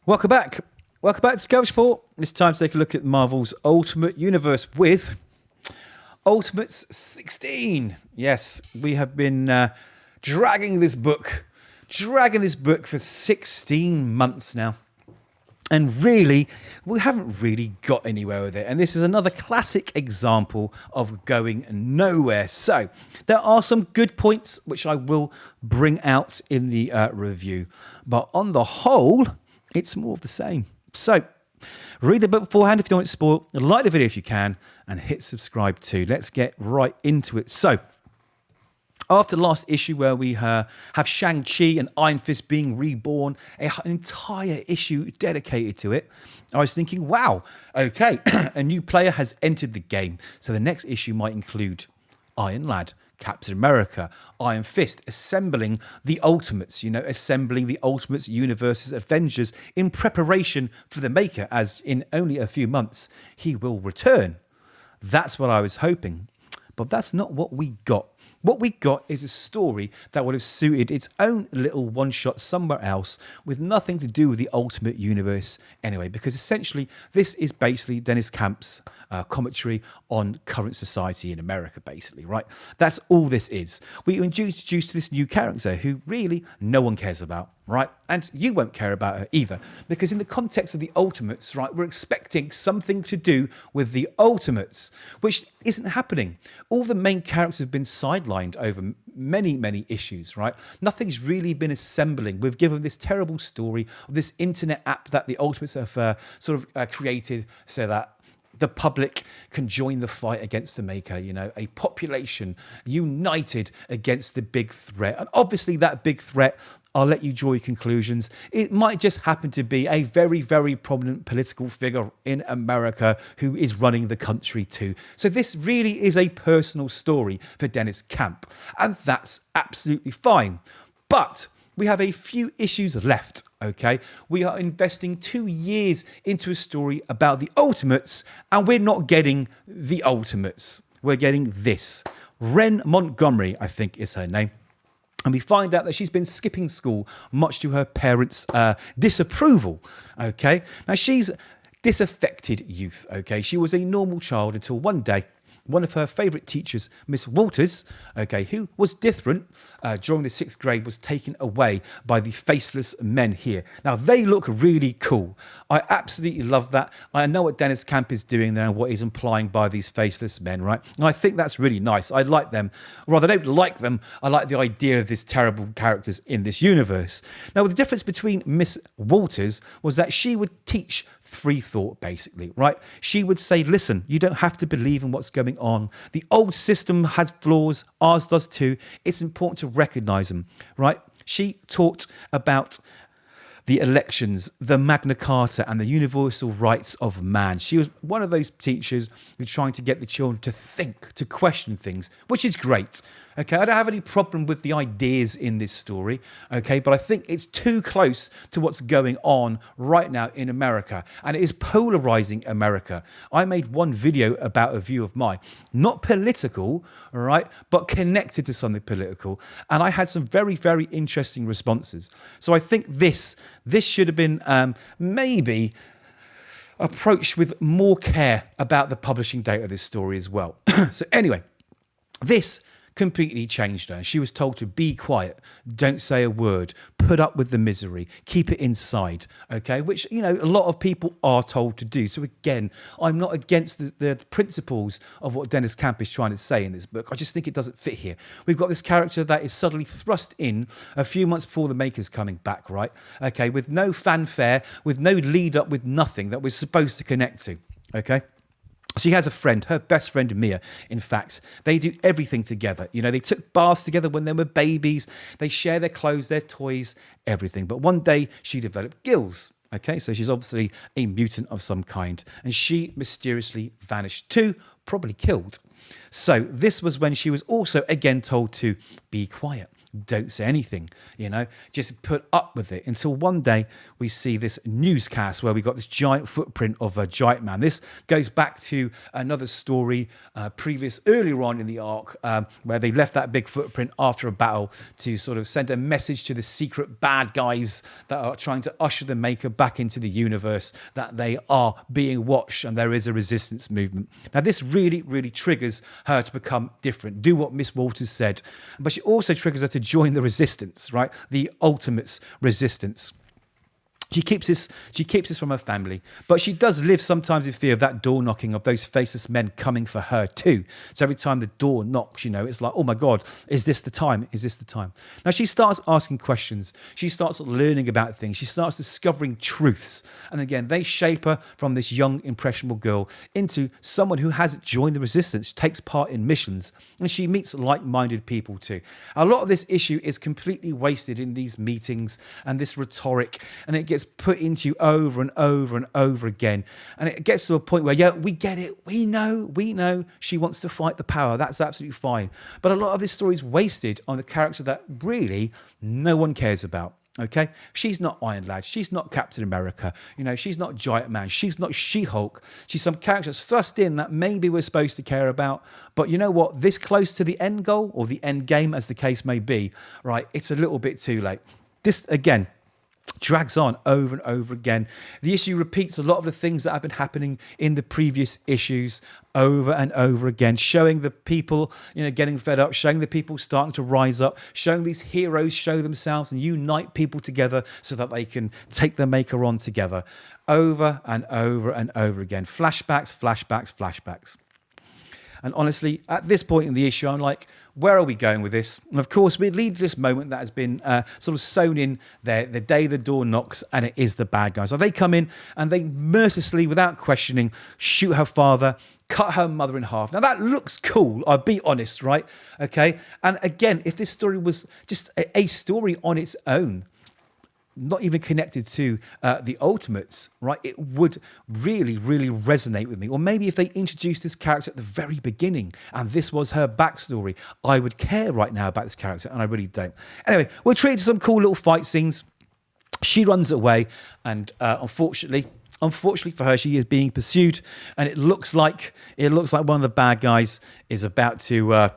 Welcome back. Welcome back to Kovacs Report. This time to take a look at Marvel's Ultimate Universe with Ultimates 16. Yes, we have been dragging this book for 16 months now. And really, we haven't really got anywhere with it. And this is another classic example of going nowhere. So there are some good points which I will bring out in the review. But on the whole, it's more of the same. So read the book beforehand if you don't want to spoil. Like the video if you can. And hit subscribe too. Let's get right into it. So after the last issue where we have Shang-Chi and Iron Fist being reborn, an entire issue dedicated to it, I was thinking, wow, okay, a new player has entered the game. So the next issue might include Iron Lad, Captain America, Iron Fist, assembling the Ultimates, assembling the Ultimates Universe's Avengers in preparation for the Maker, as in only a few months he will return. That's what I was hoping. But that's not what we got. What we got is a story that would have suited its own little one-shot somewhere else with nothing to do with the Ultimate Universe anyway, because essentially this is basically Deniz Camp's commentary on current society in America, basically, right? That's all this is. We are introduced to this new character who really no one cares about, right? And you won't care about her either, because in the context of the Ultimates, right, we're expecting something to do with the Ultimates, which isn't happening. All the main characters have been sidelined over many issues, right? Nothing's really been assembling. We've given this terrible story of this internet app that the Ultimates have created so that the public can join the fight against the Maker, a population united against the big threat. And obviously that big threat, I'll let you draw your conclusions. It might just happen to be a very prominent political figure in America who is running the country too. So this really is a personal story for Deniz Camp, and that's absolutely fine. But we have a few issues left, okay? We are investing 2 years into a story about the Ultimates, and we're not getting the Ultimates. We're getting this. Ren Montgomery, I think is her name. And we find out that she's been skipping school, much to her parents' disapproval, okay? Now, she's disaffected youth, okay? She was a normal child until one day, one of her favourite teachers, Miss Walters, okay, who was different during the 6th grade, was taken away by the faceless men here. Now, they look really cool. I absolutely love that. I know what Deniz Camp is doing there and what he's implying by these faceless men, right? And I think that's really nice. I like them. Rather, I don't like them. I like the idea of these terrible characters in this universe. Now, the difference between Miss Walters was that she would teach free thought, basically, right? She would say, listen, you don't have to believe in what's going on. The old system has flaws, ours does too. It's important to recognize them, right? She taught about the elections, the Magna Carta, and the universal rights of man. She was one of those teachers who trying to get the children to think, to question things, which is great. Okay, I don't have any problem with the ideas in this story, okay, but I think it's too close to what's going on right now in America, and it is polarizing America. I made one video about a view of mine, not political, all right, but connected to something political, and I had some very interesting responses. So I think this should have been maybe approached with more care about the publishing date of this story as well. So anyway, this completely changed her. She was told to be quiet, don't say a word, put up with the misery, keep it inside, okay? Which, a lot of people are told to do. So again, I'm not against the principles of what Deniz Camp is trying to say in this book. I just think it doesn't fit here. We've got this character that is suddenly thrust in a few months before the Maker's coming back, right? Okay, with no fanfare, with no lead up, with nothing that we're supposed to connect to, okay? She has a friend, her best friend Mia, in fact. They do everything together. They took baths together when they were babies. They share their clothes, their toys, everything. But one day she developed gills. Okay, so she's obviously a mutant of some kind. And she mysteriously vanished too, probably killed. So this was when she was also again told to be quiet. don't say anything, just put up with it until one day we see this newscast where we got this giant footprint of a giant man. This goes back to another story earlier on in the arc where they left that big footprint after a battle to sort of send a message to the secret bad guys that are trying to usher the Maker back into the universe, that they are being watched and there is a resistance movement. Now this really, really triggers her to become different, do what Miss Walters said, but she also triggers her to join the resistance, right? The Ultimates resistance. She keeps this from her family, but she does live sometimes in fear of that door knocking, of those faceless men coming for her too. So every time the door knocks, it's like, oh my God, is this the time? Is this the time? Now she starts asking questions. She starts learning about things. She starts discovering truths. And again, they shape her from this young, impressionable girl into someone who has joined the resistance, takes part in missions, and she meets like-minded people too. A lot of this issue is completely wasted in these meetings and this rhetoric, and it gets put into you over and over and over again, and it gets to a point where we get it, we know she wants to fight the power, that's absolutely fine, but a lot of this story is wasted on the character that really no one cares about. Okay, she's not Iron Lad, she's not Captain America, she's not Giant Man, she's not She-Hulk. She's some character that's thrust in that maybe we're supposed to care about, but you know what, this close to the end goal or the end game as the case may be, right, it's a little bit too late. This again drags on over and over again. The issue repeats a lot of the things that have been happening in the previous issues over and over again, showing the people, getting fed up, showing the people starting to rise up, showing these heroes show themselves and unite people together so that they can take the Maker on together, over and over and over again. Flashbacks. And honestly, at this point in the issue, I'm like, where are we going with this? And of course, we lead to this moment that has been sort of sewn in there, the day the door knocks, and it is the bad guys. So they come in and they mercilessly, without questioning, shoot her father, cut her mother in half. Now that looks cool, I'll be honest, right? Okay. And again, if this story was just a story on its own, not even connected to the Ultimates, right, it would really, really resonate with me. Or maybe if they introduced this character at the very beginning and this was her backstory, I would care right now about this character, and I really don't. Anyway, we're treated to some cool little fight scenes. She runs away, and unfortunately for her, she is being pursued, and it looks like one of the bad guys is about to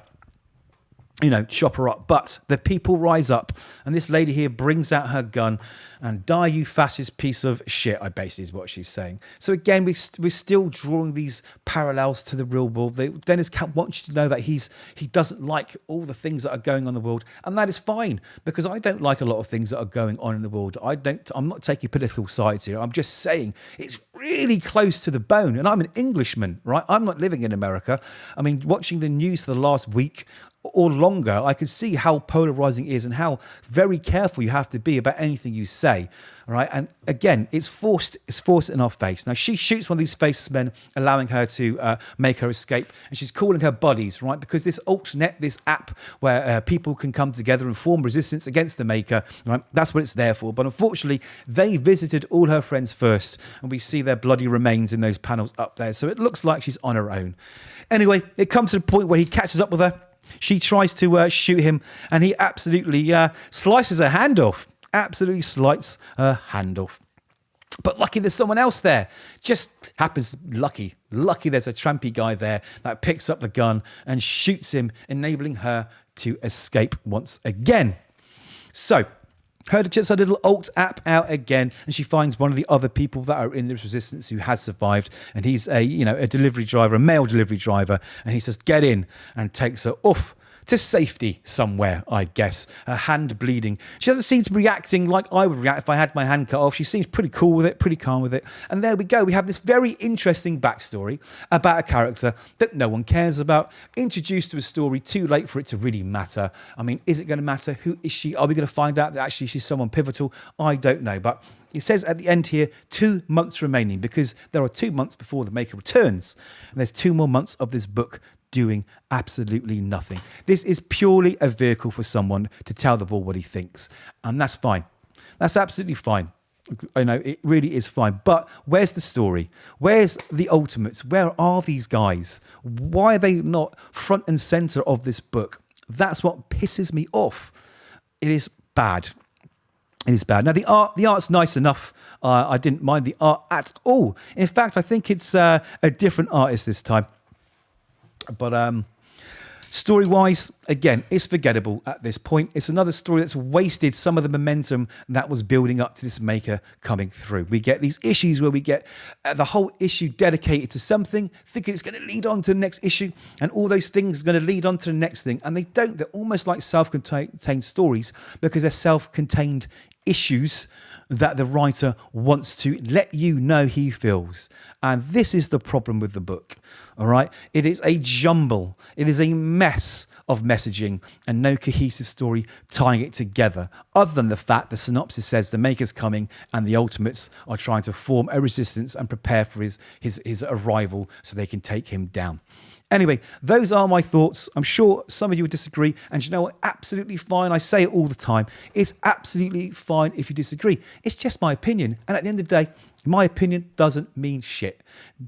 chop her up. But the people rise up, and this lady here brings out her gun, and die you fascist piece of shit, I basically is what she's saying. So again, we're still drawing these parallels to the real world. Deniz Camp wants you to know that he doesn't like all the things that are going on in the world, and that is fine, because I don't like a lot of things that are going on in the world. I'm not taking political sides here. I'm just saying it's really close to the bone, and I'm an Englishman, right? I'm not living in America. I mean, watching the news for the last week or longer, I can see how polarizing it is and how very careful you have to be about anything you say, right? And again, it's forced in our face. Now, she shoots one of these faceless men, allowing her to make her escape, and she's calling her buddies, right? Because this Altnet, this app where people can come together and form resistance against the Maker, right? That's what it's there for. But unfortunately, they visited all her friends first, and we see their bloody remains in those panels up there. So it looks like she's on her own. Anyway, it comes to the point where he catches up with her. She tries to shoot him, and he absolutely slices her hand off. Absolutely slices her hand off. But lucky there's someone else there. Just happens lucky there's a trampy guy there that picks up the gun and shoots him, enabling her to escape once again. So her just a little alt app out again, and she finds one of the other people that are in this resistance who has survived, and he's a delivery driver, a male delivery driver, and he says get in, and takes her off to safety somewhere, I guess. Her hand bleeding. She doesn't seem to be reacting like I would react if I had my hand cut off. She seems pretty cool with it, pretty calm with it. And there we go. We have this very interesting backstory about a character that no one cares about, introduced to a story too late for it to really matter. I mean, is it going to matter? Who is she? Are we going to find out that actually she's someone pivotal? I don't know. But it says at the end here, 2 months remaining, because there are 2 months before the Maker returns. And there's 2 more months of this book doing absolutely nothing. This is purely a vehicle for someone to tell the world what he thinks. And that's fine. That's absolutely fine. I know it really is fine. But where's the story? Where's the Ultimates? Where are these guys? Why are they not front and center of this book? That's what pisses me off. it is bad. It is bad. Now, the art's nice enough. I didn't mind the art at all. In fact, I think it's a different artist this time. But story-wise, again, it's forgettable at this point. It's another story that's wasted some of the momentum that was building up to this maker coming through. We get these issues where we get the whole issue dedicated to something, thinking it's going to lead on to the next issue, and all those things are going to lead on to the next thing, and they don't. They're almost like self-contained stories because they're self-contained issues that the writer wants to let you know he feels. And this is the problem with the book, all right? It is a jumble. It is a mess of messaging and no cohesive story tying it together, other than the fact the synopsis says the maker's coming and the Ultimates are trying to form a resistance and prepare for his arrival so they can take him down. Anyway, those are my thoughts. I'm sure some of you would disagree. And you know what? Absolutely fine. I say it all the time. It's absolutely fine if you disagree. It's just my opinion. And at the end of the day, my opinion doesn't mean shit.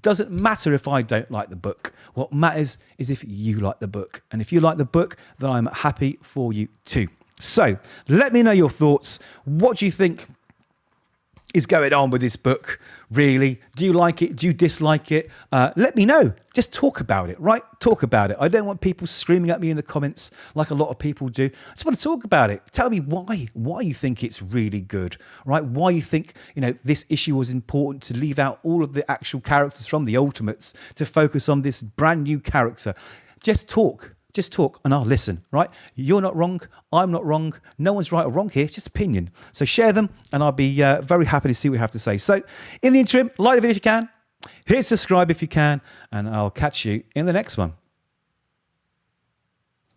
Doesn't matter if I don't like the book. What matters is if you like the book. And if you like the book, then I'm happy for you too. So let me know your thoughts. What do you think is going on with this book, really? Do you like it? Do you dislike it? Let me know. Just talk about it, right? Talk about it. I don't want people screaming at me in the comments like a lot of people do. I just want to talk about it. Tell me why you think it's really good, right? Why you think, this issue was important to leave out all of the actual characters from the Ultimates to focus on this brand new character. Just talk. Just talk and I'll listen, right? You're not wrong. I'm not wrong. No one's right or wrong here. It's just opinion. So share them and I'll be very happy to see what you have to say. So in the interim, like the video if you can. Hit subscribe if you can. And I'll catch you in the next one.